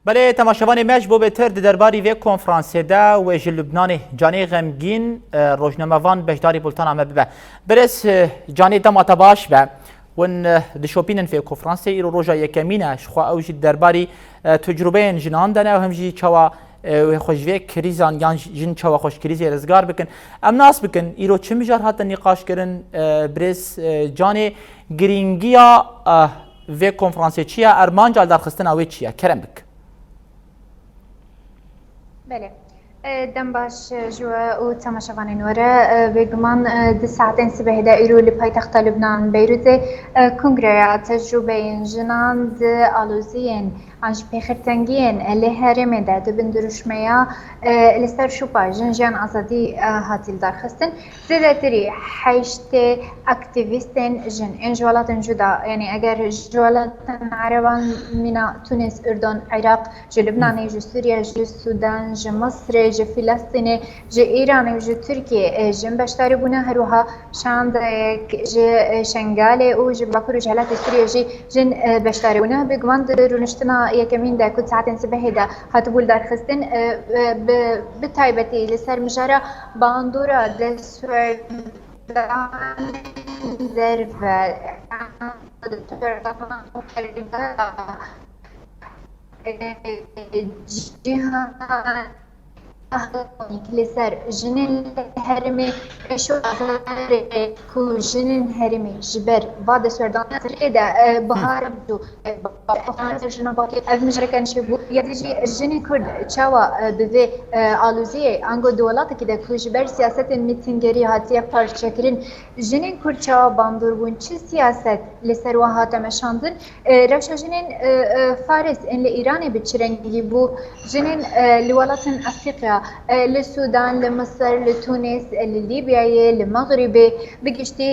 بله تماشاوان مج بو بهتر درباری و کنفرانس ده و جل لبنان جانی غمگین روزنامه‌وان بهداری بولتان عمه ببه برس جانی دم اتباش به ون دشوپینن في کنفرانس ایرو روزا یکمینه شخوا اوج درباری تجربه جنان دنه و همجی چوا خوشوی کریزان یان جن چوا خوش کریزی رزگار بکن ام ناس بکن ایرو چه مجار حتی نقاش کردن برس جانی گرینگیا و کنفرانس چیه ارمان جال در خستن اوی چیه کرم بک بله دم باش جوا و تماشاوان نوره بگمان ده ساعتين سبه دا ایرو لپایتخت لبنان بیروت کنگره تجربه جنان ده آلوزین عن بخرتنجين اللي هرمي ده دبن دروشميا لسر شوبا جنجان أزادي هاتي الدارخستن زيادة تري حيشتي أكتيفيستين جن إن جوالات جدا يعني أجر جوالات عربان من تونس أردن عراق جو لبنان جو سوريا جو السودان جو مصر جو فلسطين جو إيران جو تركيا جن بشتاري بنا هروها شاندك جو شنغالي و جو باكورو جهلات سوريا جن بشتاري بنا بقمان درونشتنا یکمین ده کد ساعت سبه ده هاتبول در خستن بتایبتی لسر مجرا باندورا دسور ذرف جهان لسر جنين هرمي شو كو جنين هرمي جبر بعد سردان تريدا بهار بدو بهار جنا باقي المجرى نشوفو يدجي جنين كرد تشاوا بذي آلوزية عنقو دولات كده كو جبر سياسة ميتينجري هاتية فرشكرين جنين كرد تشاوا باندور بون چه سياسة لسر وهاتا مشاندن روشا جنين فارس ان لإيران بتشرنجي بو جنين لولات أفريقيا للسودان لمصر لتونس لليبيا للمغرب بقشتي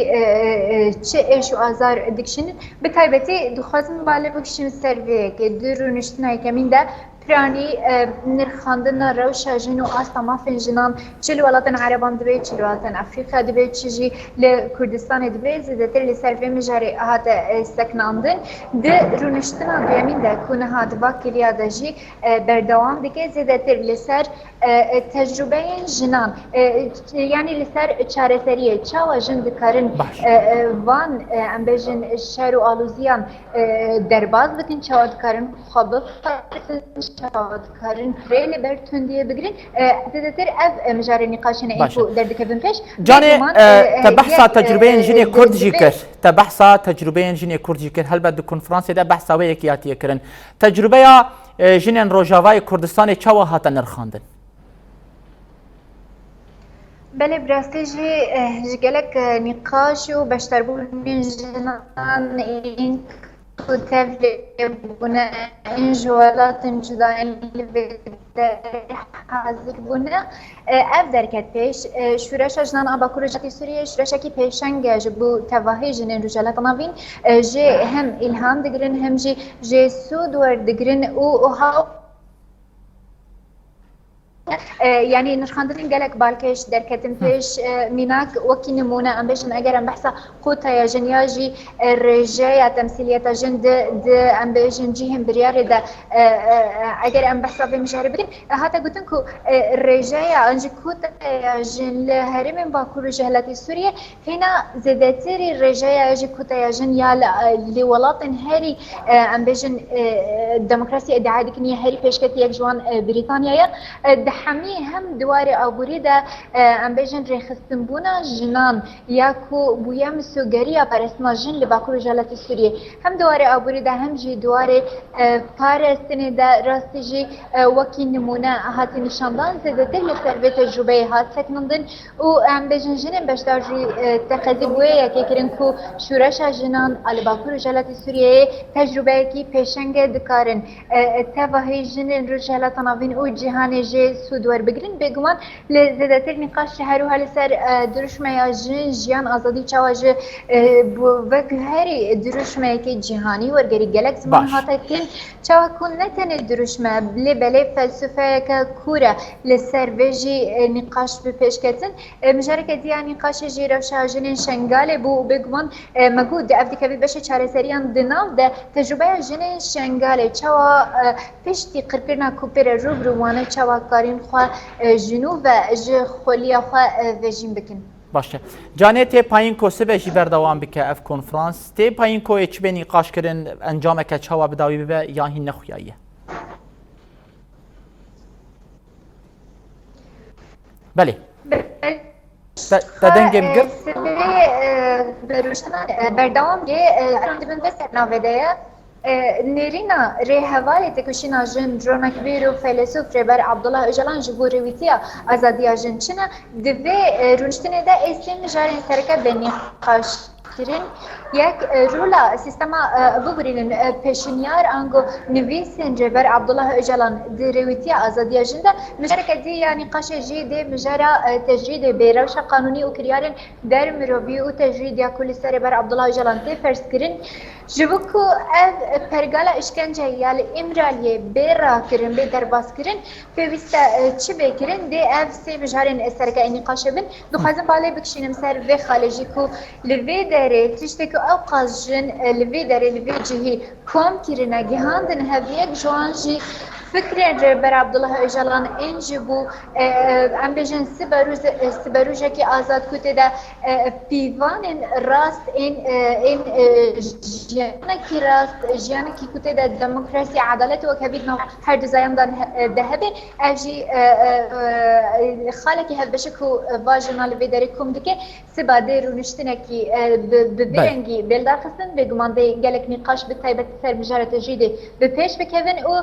تشيش وازار دكشن بتايبتي دخوازم بالي بكشن سيرفيك درونشتنا كمين ده براني نرخاندنا روشا جنو آستا ما فين جنان چل ولاتن عربان دبي چل ولاتن أفريقيا دبي چجي لكردستان دبي زدتر لسرفي مجاري هات سكناندن ده رونشتنا بيامين ده كون هات باكريا دجي بردوام دكي زدتر لسر تجربه جنان يعني لسر چارەسەریە چاوا جن دکارن وان ام بجن شهر و آلوزیان درباز بکن چاوا دکارن خبف چاوا دکارن ریل بر تندیه بگیرن زیادتر اف مجاری نقاشنا اینکو دردکبن پیش جاني تبحث تجربه جني كرد جيكر تبحث تجربه جني كرد جيكر هل بده كونفرنس ده بحث ويك ياتي كرن تجربه جنن روجاوای کردستان چاوا هات نرخاندن بله براستی جگلک نقاش و بشتر بودن جنان این كتاب بنا إن جوالات جدا اللي حاضر بنا أفضل كتبش شورش جنان أبا كورجاتي سوريا شورش كي بيشنجا جبو تواهي جنين رجالات نافين جي هم إلهام دقرن هم جي سود ور دقرن وها يعني نرخاندن قالك بالكش دركتن فيش ميناك وكي نمونا ام بيش اگر ام بحثا قوتا يا جنياجي الرجاية تمثيلية جن د ام بيجن جيهم بريار دا اگر ام بحثا في مشاربين هاتا قلتنكو الرجاية انجي قوتا يا جن لهرم باكور جهلاتي سوريا هنا زدتري الرجاية اجي قوتا يا جن يا لولاطن هاري ام بيجن الديمقراطية ادعاء دكنية هاري بيشكتي يك جوان بريطانيا دحمي هم دواري أبوريدا ام بيجن رخصتن بونا جنان ياكو بويا مسوغريا بارسنا جن لباكور جالات سوريا هم دواري أبوريدا هم جي دواري بارسن دا راستي جي وكي نمونا هاتي نشاندان زدتر لسربي تجربة هات سكنندن و ام بيجن جنن بشتار جي تخذي بويا كيكرن كو شورشا جنان لباكور جالات سوريا تجربة كي پیشنگ دكارن تواهي جنن رجالات نافين و جهان جي سود وربگرین بگوان لزیادتر نقاش هر حال سر درشمه جیان آزادی چواج وک هری درشمه که جهانی ورگری گلک زمان هاتا کن چوا کن نتن درشمه بله فلسفه که کوره لسر وجی نقاش بپیش کتن مجرد دیان نقاش جیرو شاجن شنگال بو بگوان مجود افتی که بشه چاره سریان دنال ده تجربه جن شنگال چوا پشتی قرقرنا کوپر روبروانه چوا کارین خوا جنوب و خولیا خوا وجیم بکن. باشه. جانه تی پایین کو سبه جی بردوام بکه اف کنفرانس تی پایین کو اچ به نقاش کردن انجام که چوا بداوی به یا هی نخویایه. بله. دادن گمگر. بروشنا بردوام ری راندبن بسر نویده. نرینا رهوالی تکوشینا جن درونک بیرو فیلسوف ربر عبدالله اجلان جبوری ویتیا آزادی جن چنا دوی رونشتنه ده استیم جارین سرکه بنی خاش کرن یک رولا سیستما ببرین پیشنیار آنگو نویسن ربر عبدالله اجلان درویتیا آزادی جن ده مشارکه دی یعنی قش جی دی مجرا تجرید بیروش قانونی و کریارن در مروبی و تجرید یا کلی سر ربر عبدالله اجلان تی فرض کرن جبوکو اف پرگالا اشکنجه یال امرالیه بیرا کرن بی درباس کرن پیوسته چی بکرن دی اف سی مجارین استرکه نقاش بن دخوازم بالا بکشینم سر و خالجی کو لوی داره تشتی که اوقاز جن لوی داره لوی جهی کام کرنه گهاندن هفیک جوانجی فكرة بر عبد الله اجلان انجبو ام بجن سبروجه کی آزاد کوته ده پیوان راست این جیانه کی راست جیانه کی کوته ده دموکراسی عدالت و کبید نو هر دزایم دان دهبه اجی خالکی هبشکو واجنال بدری کوم دکه سباده رونشتنه کی ببرنگی بلدار خستن بگمانده گلک نقاش به تایبت سر مجارت جیده به پیش بکوین و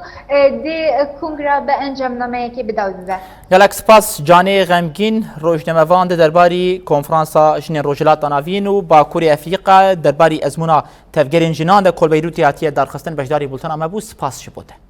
دی کنگره به انجام نامه که بداوی به. گلک سپاس جانه غمگین روزنامه‌وان درباری کنفرانسا جن روجلات ناوین و باکوری افریقا درباری ازمونا تفگرین جنان در کل بیروتی آتیه درخواستن بجداری بولتن اما بو سپاس شبوده.